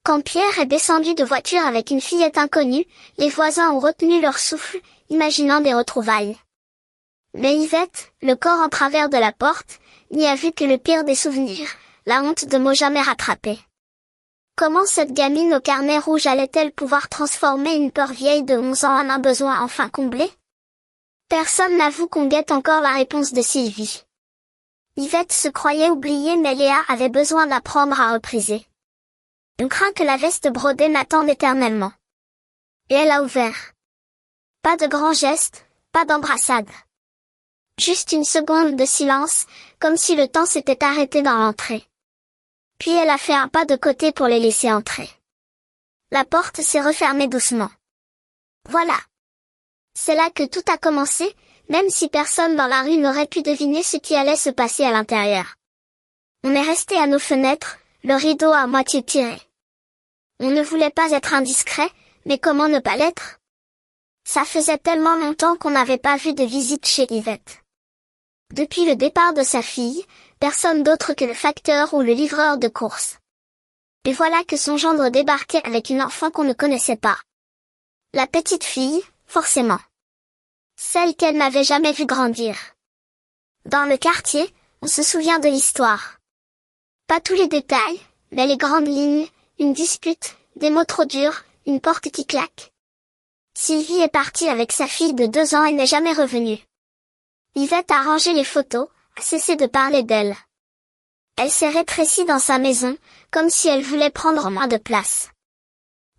Quand Pierre est descendu de voiture avec une fillette inconnue, les voisins ont retenu leur souffle, imaginant des retrouvailles. Mais Yvette, le corps en travers de la porte, n'y a vu que le pire des souvenirs, la honte de mot jamais rattrapé. Comment cette gamine au carnet rouge allait-elle pouvoir transformer une peur vieille de 11 ans en un besoin enfin comblé? Personne n'avoue qu'on guette encore la réponse de Sylvie. Yvette se croyait oubliée mais Léa avait besoin d'apprendre à repriser. On craint que la veste brodée n'attende éternellement. Et elle a ouvert. Pas de grands gestes, pas d'embrassade. Juste une seconde de silence, comme si le temps s'était arrêté dans l'entrée. Puis elle a fait un pas de côté pour les laisser entrer. La porte s'est refermée doucement. Voilà. C'est là que tout a commencé, même si personne dans la rue n'aurait pu deviner ce qui allait se passer à l'intérieur. On est resté à nos fenêtres, le rideau à moitié tiré. On ne voulait pas être indiscret, mais comment ne pas l'être? Ça faisait tellement longtemps qu'on n'avait pas vu de visite chez Yvette. Depuis le départ de sa fille, personne d'autre que le facteur ou le livreur de courses. Et voilà que son gendre débarquait avec une enfant qu'on ne connaissait pas. La petite fille, forcément. Celle qu'elle n'avait jamais vue grandir. Dans le quartier, on se souvient de l'histoire. Pas tous les détails, mais les grandes lignes, une dispute, des mots trop durs, une porte qui claque. Sylvie est partie avec sa fille de 2 ans et n'est jamais revenue. Yvette a rangé les photos, a cessé de parler d'elle. Elle s'est rétrécie dans sa maison, comme si elle voulait prendre moins de place.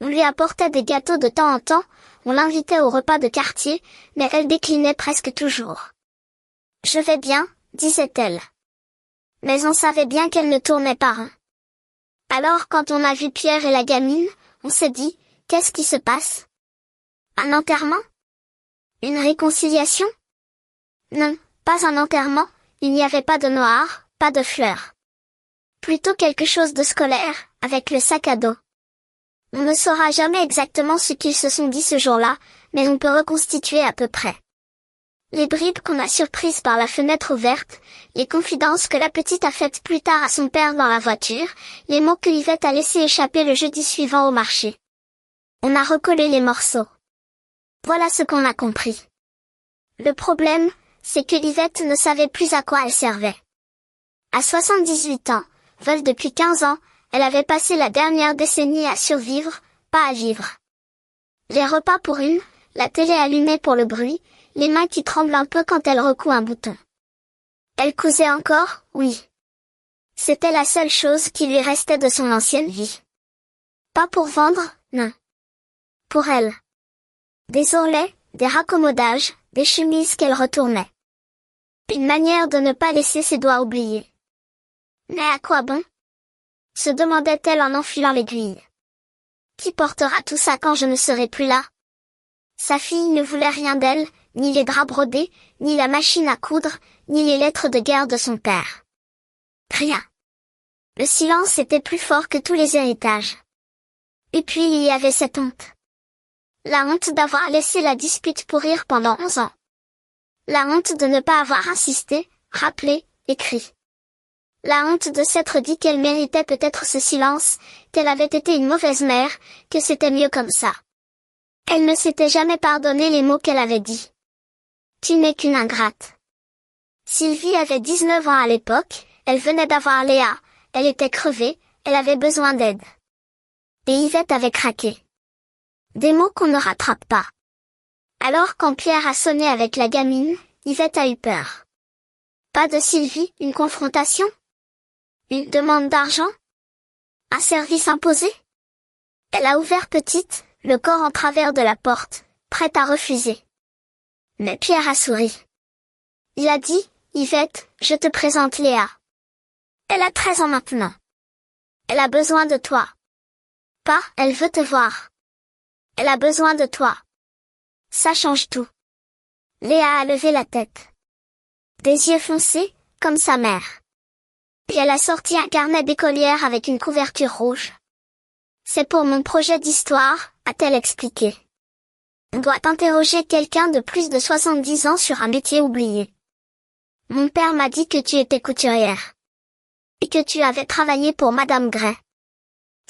On lui apportait des gâteaux de temps en temps, on l'invitait au repas de quartier, mais elle déclinait presque toujours. « Je vais bien », disait-elle. Mais on savait bien qu'elle ne tournait pas rond. Alors quand on a vu Pierre et la gamine, on s'est dit, qu'est-ce qui se passe? Un enterrement? Une réconciliation? Non, pas un enterrement, il n'y avait pas de noir, pas de fleurs. Plutôt quelque chose de scolaire, avec le sac à dos. On ne saura jamais exactement ce qu'ils se sont dit ce jour-là, mais on peut reconstituer à peu près. Les bribes qu'on a surprises par la fenêtre ouverte, les confidences que la petite a faites plus tard à son père dans la voiture, les mots que Yvette a laissé échapper le jeudi suivant au marché. On a recollé les morceaux. Voilà ce qu'on a compris. Le problème, c'est que Yvette ne savait plus à quoi elle servait. À 78 ans, veuve depuis 15 ans, elle avait passé la dernière décennie à survivre, pas à vivre. Les repas pour une, la télé allumée pour le bruit, les mains qui tremblent un peu quand elle recoue un bouton. Elle cousait encore, oui. C'était la seule chose qui lui restait de son ancienne vie. Pas pour vendre, non. Pour elle. Des ourlets, des raccommodages, des chemises qu'elle retournait. Une manière de ne pas laisser ses doigts oubliés. Mais à quoi bon? Se demandait-elle en enfilant l'aiguille. Qui portera tout ça quand je ne serai plus là? Sa fille ne voulait rien d'elle, ni les draps brodés, ni la machine à coudre, ni les lettres de guerre de son père. Rien. Le silence était plus fort que tous les héritages. Et puis il y avait cette honte. La honte d'avoir laissé la dispute pourrir pendant 11 ans. La honte de ne pas avoir insisté, rappelé, écrit. La honte de s'être dit qu'elle méritait peut-être ce silence, qu'elle avait été une mauvaise mère, que c'était mieux comme ça. Elle ne s'était jamais pardonné les mots qu'elle avait dit. Tu n'es qu'une ingrate. Sylvie avait 19 ans à l'époque, elle venait d'avoir Léa, elle était crevée, elle avait besoin d'aide. Et Yvette avait craqué. Des mots qu'on ne rattrape pas. Alors quand Pierre a sonné avec la gamine, Yvette a eu peur. Pas de Sylvie, une confrontation? Une demande d'argent? Un service imposé? Elle a ouvert petite, le corps en travers de la porte, prête à refuser. Mais Pierre a souri. Il a dit, Yvette, je te présente Léa. Elle a 13 ans maintenant. Elle a besoin de toi. Pas, elle veut te voir. Elle a besoin de toi. Ça change tout. Léa a levé la tête. Des yeux foncés, comme sa mère. Puis elle a sorti un carnet d'écolière avec une couverture rouge. C'est pour mon projet d'histoire, a-t-elle expliqué. On doit interroger quelqu'un de plus de 70 ans sur un métier oublié. Mon père m'a dit que tu étais couturière. Et que tu avais travaillé pour Madame Gray.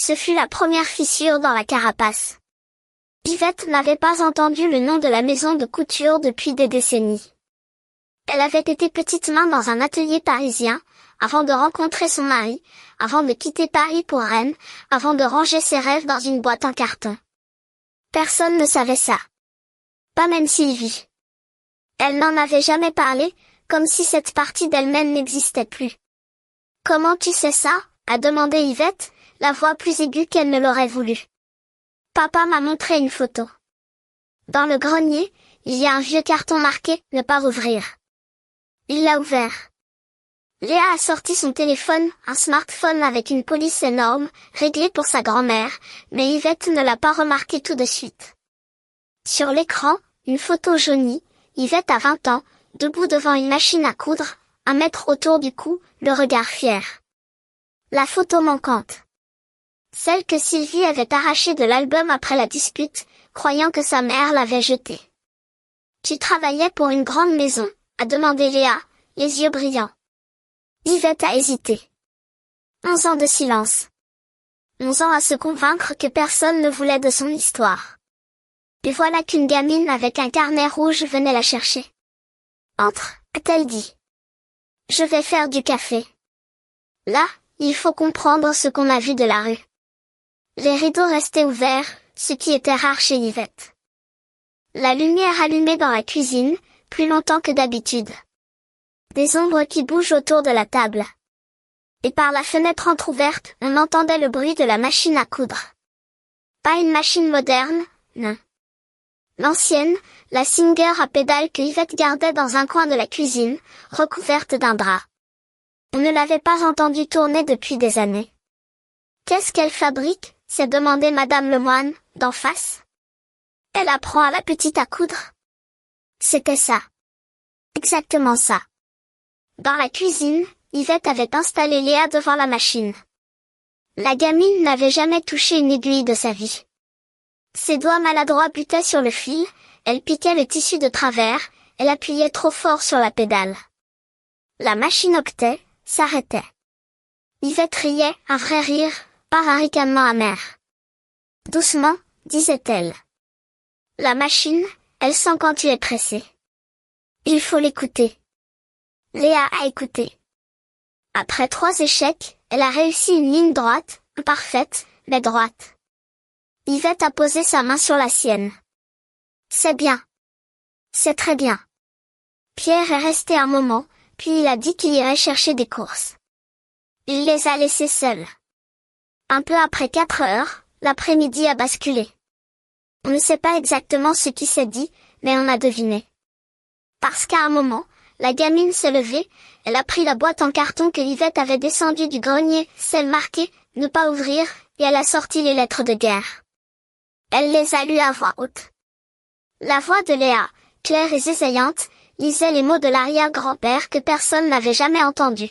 Ce fut la première fissure dans la carapace. Yvette n'avait pas entendu le nom de la maison de couture depuis des décennies. Elle avait été petite main dans un atelier parisien, avant de rencontrer son mari, avant de quitter Paris pour Rennes, avant de ranger ses rêves dans une boîte en carton. Personne ne savait ça. Pas même Sylvie. Elle n'en avait jamais parlé, comme si cette partie d'elle-même n'existait plus. « Comment tu sais ça ?» a demandé Yvette, la voix plus aiguë qu'elle ne l'aurait voulu. Papa m'a montré une photo. Dans le grenier, il y a un vieux carton marqué « Ne pas ouvrir ». Il l'a ouvert. Léa a sorti son téléphone, un smartphone avec une police énorme, réglé pour sa grand-mère, mais Yvette ne l'a pas remarqué tout de suite. Sur l'écran, une photo jaunie, Yvette a 20 ans, debout devant une machine à coudre, 1 mètre autour du cou, le regard fier. La photo manquante. Celle que Sylvie avait arrachée de l'album après la dispute, croyant que sa mère l'avait jetée. « Tu travaillais pour une grande maison ?» a demandé Léa, les yeux brillants. Yvette a hésité. 11 ans de silence. 11 ans à se convaincre que personne ne voulait de son histoire. Et voilà qu'une gamine avec un carnet rouge venait la chercher. « Entre » a-t-elle dit. « Je vais faire du café. » Là, il faut comprendre ce qu'on a vu de la rue. Les rideaux restaient ouverts, ce qui était rare chez Yvette. La lumière allumée dans la cuisine, plus longtemps que d'habitude. Des ombres qui bougent autour de la table. Et par la fenêtre entr'ouverte, on entendait le bruit de la machine à coudre. Pas une machine moderne, non. L'ancienne, la Singer à pédale que Yvette gardait dans un coin de la cuisine, recouverte d'un drap. On ne l'avait pas entendue tourner depuis des années. « Qu'est-ce qu'elle fabrique ?» s'est demandé Madame Lemoine, d'en face. « Elle apprend à la petite à coudre. » C'était ça. Exactement ça. Dans la cuisine, Yvette avait installé Léa devant la machine. La gamine n'avait jamais touché une aiguille de sa vie. Ses doigts maladroits butaient sur le fil, elle piquait le tissu de travers, elle appuyait trop fort sur la pédale. La machine octait, s'arrêtait. Yvette riait, un vrai rire, pas un ricanement amer. Doucement, disait-elle. La machine, elle sent quand tu es pressé. Il faut l'écouter. Léa a écouté. Après 3 échecs, elle a réussi une ligne droite, imparfaite, mais droite. Yvette a posé sa main sur la sienne. C'est bien. C'est très bien. Pierre est resté un moment, puis il a dit qu'il irait chercher des courses. Il les a laissés seuls. Un peu après 4 heures, l'après-midi a basculé. On ne sait pas exactement ce qui s'est dit, mais on a deviné. Parce qu'à un moment, la gamine s'est levée, elle a pris la boîte en carton que Yvette avait descendue du grenier, celle marquée « Ne pas ouvrir », et elle a sorti les lettres de guerre. Elle les a lues à voix haute. La voix de Léa, claire et zézaillante, lisait les mots de l'arrière-grand-père que personne n'avait jamais entendus.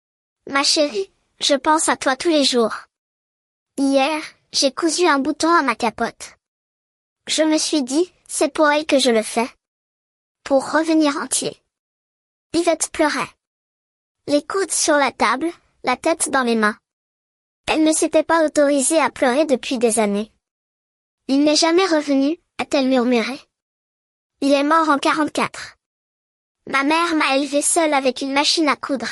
« Ma chérie, je pense à toi tous les jours. Hier, j'ai cousu un bouton à ma capote. Je me suis dit, c'est pour elle que je le fais. Pour revenir entier. » Yvette pleurait. Les coudes sur la table, la tête dans les mains. Elle ne s'était pas autorisée à pleurer depuis des années. « Il n'est jamais revenu », a-t-elle murmuré. « Il est mort en 44. Ma mère m'a élevée seule avec une machine à coudre.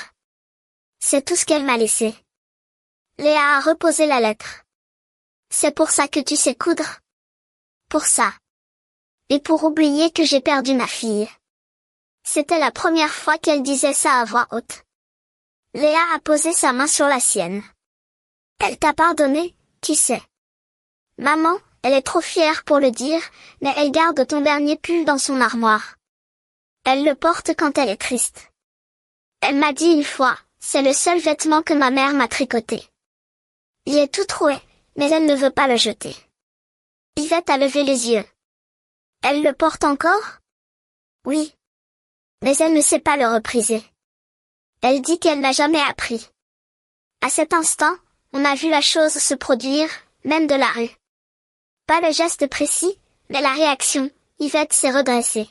C'est tout ce qu'elle m'a laissé. » Léa a reposé la lettre. « C'est pour ça que tu sais coudre ? » Pour ça. Et pour oublier que j'ai perdu ma fille. C'était la première fois qu'elle disait ça à voix haute. Léa a posé sa main sur la sienne. « Elle t'a pardonné, tu sais. Maman, elle est trop fière pour le dire, mais elle garde ton dernier pull dans son armoire. Elle le porte quand elle est triste. Elle m'a dit une fois, c'est le seul vêtement que ma mère m'a tricoté. Il est tout troué, mais elle ne veut pas le jeter. » Yvette a levé les yeux. « Elle le porte encore ? » « Oui. Mais elle ne sait pas le repriser. Elle dit qu'elle n'a jamais appris. » À cet instant, on a vu la chose se produire, même de la rue. Pas le geste précis, mais la réaction. Yvette s'est redressée.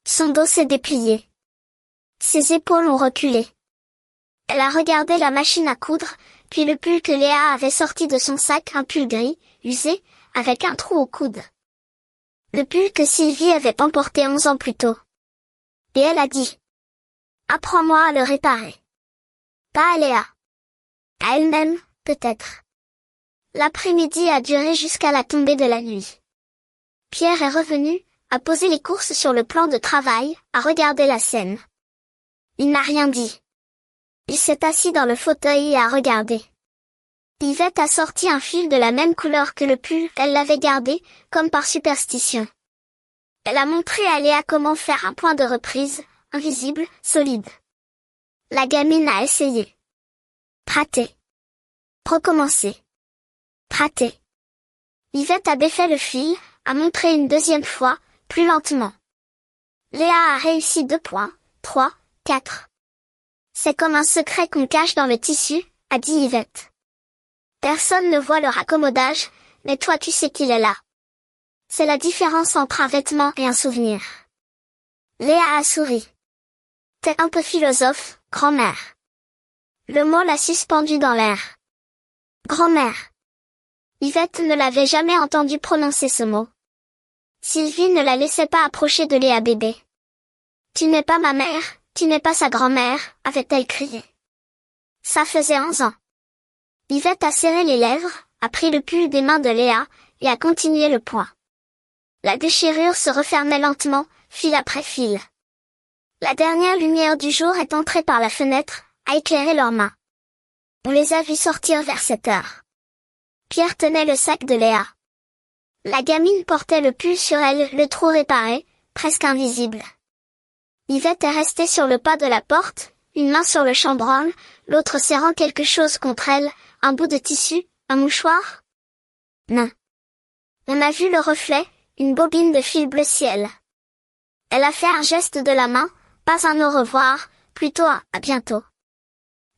Son dos s'est déplié. Ses épaules ont reculé. Elle a regardé la machine à coudre, puis le pull que Léa avait sorti de son sac, un pull gris, usé, avec un trou au coude. Le pull que Sylvie avait emporté 11 ans plus tôt. Et elle a dit: apprends-moi à le réparer. Pas à Léa. À elle-même, peut-être. L'après-midi a duré jusqu'à la tombée de la nuit. Pierre est revenu, a posé les courses sur le plan de travail, a regardé la scène. Il n'a rien dit. Il s'est assis dans le fauteuil et a regardé. Yvette a sorti un fil de la même couleur que le pull, elle l'avait gardé, comme par superstition. Elle a montré à Léa comment faire un point de reprise, invisible, solide. La gamine a essayé. Raté. Recommencer. Raté. Yvette a défait le fil, a montré une deuxième fois, plus lentement. Léa a réussi 2 points, 3, 4. C'est comme un secret qu'on cache dans le tissu, a dit Yvette. Personne ne voit le raccommodage, mais toi tu sais qu'il est là. C'est la différence entre un vêtement et un souvenir. Léa a souri. T'es un peu philosophe, grand-mère. Le mot l'a suspendu dans l'air. Grand-mère. Yvette ne l'avait jamais entendu prononcer ce mot. Sylvie ne la laissait pas approcher de Léa bébé. Tu n'es pas ma mère, tu n'es pas sa grand-mère, avait-elle crié. Ça faisait 11 ans. Yvette a serré les lèvres, a pris le pull des mains de Léa, et a continué le point. La déchirure se refermait lentement, fil après fil. La dernière lumière du jour est entrée par la fenêtre, a éclairé leurs mains. On les a vus sortir vers 7 heures. Pierre tenait le sac de Léa. La gamine portait le pull sur elle, le trou réparé, presque invisible. Yvette est restée sur le pas de la porte, une main sur le chambranle, l'autre serrant quelque chose contre elle, un bout de tissu, un mouchoir? Non. On a vu le reflet, une bobine de fil bleu ciel. Elle a fait un geste de la main, pas un au revoir, plutôt un à bientôt.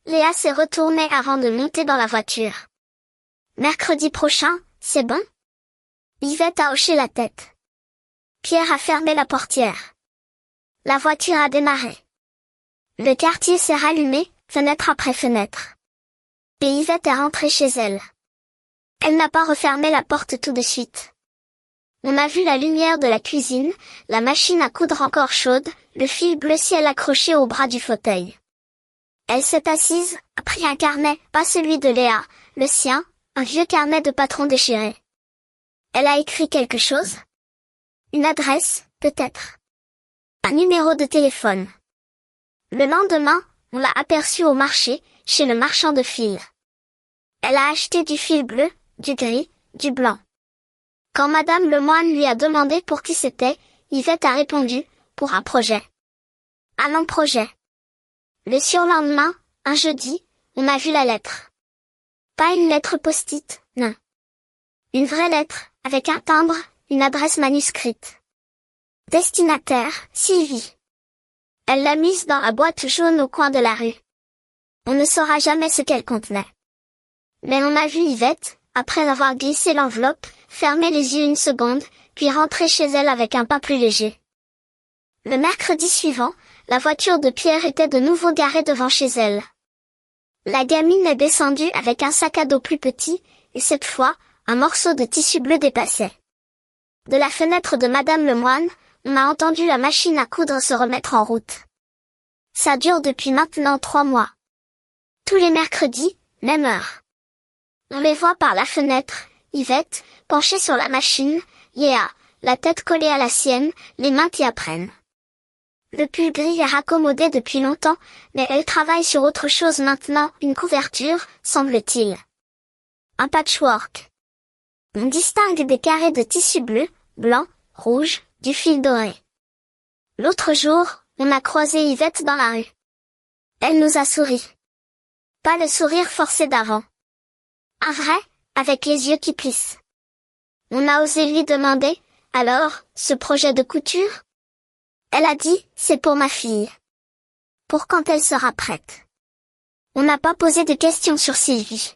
Léa s'est retournée avant de monter dans la voiture. Mercredi prochain, c'est bon? Yvette a hoché la tête. Pierre a fermé la portière. La voiture a démarré. Le quartier s'est rallumé, fenêtre après fenêtre. Et Yvette est rentrée chez elle. Elle n'a pas refermé la porte tout de suite. On a vu la lumière de la cuisine, la machine à coudre encore chaude, le fil bleu ciel accroché au bras du fauteuil. Elle s'est assise, a pris un carnet, pas celui de Léa, le sien, un vieux carnet de patron déchiré. Elle a écrit quelque chose? Une adresse, peut-être. Un numéro de téléphone. Le lendemain, on l'a aperçue au marché, chez le marchand de fils. Elle a acheté du fil bleu, du gris, du blanc. Quand Madame Lemoine lui a demandé pour qui c'était, Yvette a répondu, pour un projet. Un long projet. Le surlendemain, un jeudi, on a vu la lettre. Pas une lettre post-it, non. Une vraie lettre, avec un timbre, une adresse manuscrite. Destinataire, Sylvie. Elle l'a mise dans la boîte jaune au coin de la rue. On ne saura jamais ce qu'elle contenait. Mais on a vu Yvette, après avoir glissé l'enveloppe, fermer les yeux une seconde, puis rentrer chez elle avec un pas plus léger. Le mercredi suivant, la voiture de Pierre était de nouveau garée devant chez elle. La gamine est descendue avec un sac à dos plus petit, et cette fois, un morceau de tissu bleu dépassait. De la fenêtre de Madame Lemoine, on a entendu la machine à coudre se remettre en route. Ça dure depuis maintenant 3 mois. Tous les mercredis, même heure. On les voit par la fenêtre, Yvette, penchée sur la machine, Léa, la tête collée à la sienne, les mains qui apprennent. Le pull gris est raccommodé depuis longtemps, mais elle travaille sur autre chose maintenant, une couverture, semble-t-il. Un patchwork. On distingue des carrés de tissu bleu, blanc, rouge, du fil doré. L'autre jour, on a croisé Yvette dans la rue. Elle nous a souri. Pas le sourire forcé d'avant. Un vrai, avec les yeux qui plissent. On a osé lui demander, alors, ce projet de couture? Elle a dit, c'est pour ma fille. Pour quand elle sera prête. On n'a pas posé de questions sur Sylvie.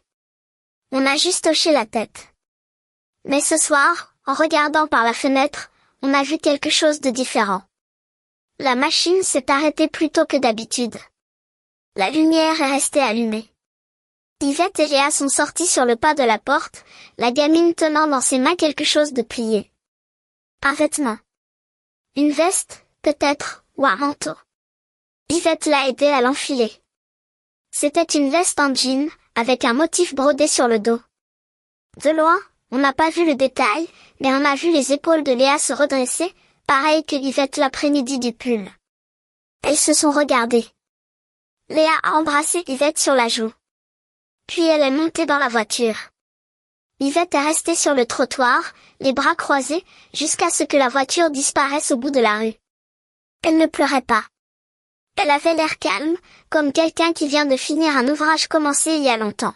On a juste hoché la tête. Mais ce soir, en regardant par la fenêtre, on a vu quelque chose de différent. La machine s'est arrêtée plus tôt que d'habitude. La lumière est restée allumée. Yvette et Léa sont sortis sur le pas de la porte, la gamine tenant dans ses mains quelque chose de plié. Un vêtement. Une veste, peut-être, ou un manteau. Yvette l'a aidé à l'enfiler. C'était une veste en jean, avec un motif brodé sur le dos. De loin, on n'a pas vu le détail, mais on a vu les épaules de Léa se redresser, pareil que Yvette l'après-midi du pull. Elles se sont regardées. Léa a embrassé Yvette sur la joue. Puis elle est montée dans la voiture. Yvette est restée sur le trottoir, les bras croisés, jusqu'à ce que la voiture disparaisse au bout de la rue. Elle ne pleurait pas. Elle avait l'air calme, comme quelqu'un qui vient de finir un ouvrage commencé il y a longtemps.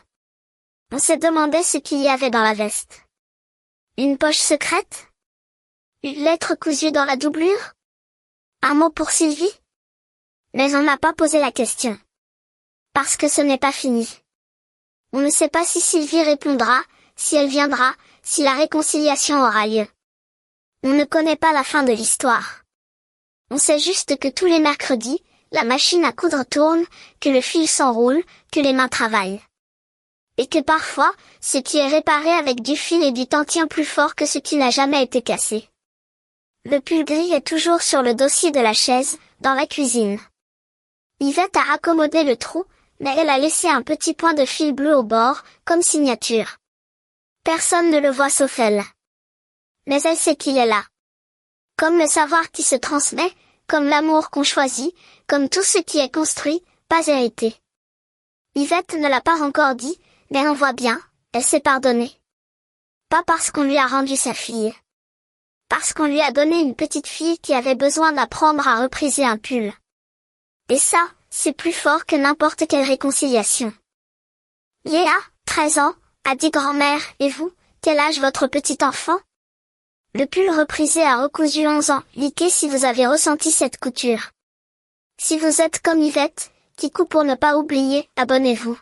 On s'est demandé ce qu'il y avait dans la veste. Une poche secrète? Une lettre cousue dans la doublure? Un mot pour Sylvie? Mais on n'a pas posé la question. Parce que ce n'est pas fini. On ne sait pas si Sylvie répondra, si elle viendra, si la réconciliation aura lieu. On ne connaît pas la fin de l'histoire. On sait juste que tous les mercredis, la machine à coudre tourne, que le fil s'enroule, que les mains travaillent. Et que parfois, ce qui est réparé avec du fil et du temps tient plus fort que ce qui n'a jamais été cassé. Le pull gris est toujours sur le dossier de la chaise, dans la cuisine. Yvette a raccommodé le trou, mais elle a laissé un petit point de fil bleu au bord, comme signature. Personne ne le voit sauf elle. Mais elle sait qu'il est là. Comme le savoir qui se transmet, comme l'amour qu'on choisit, comme tout ce qui est construit, pas hérité. Yvette ne l'a pas encore dit, mais on voit bien, elle s'est pardonnée. Pas parce qu'on lui a rendu sa fille. Parce qu'on lui a donné une petite fille qui avait besoin d'apprendre à repriser un pull. Et ça, c'est plus fort que n'importe quelle réconciliation. Léa, 13 ans, a dit grand-mère, et vous, quel âge votre petit enfant? Le pull reprisé a recousu 11 ans, liquez si vous avez ressenti cette couture. Si vous êtes comme Yvette, qui coupe pour ne pas oublier, abonnez-vous.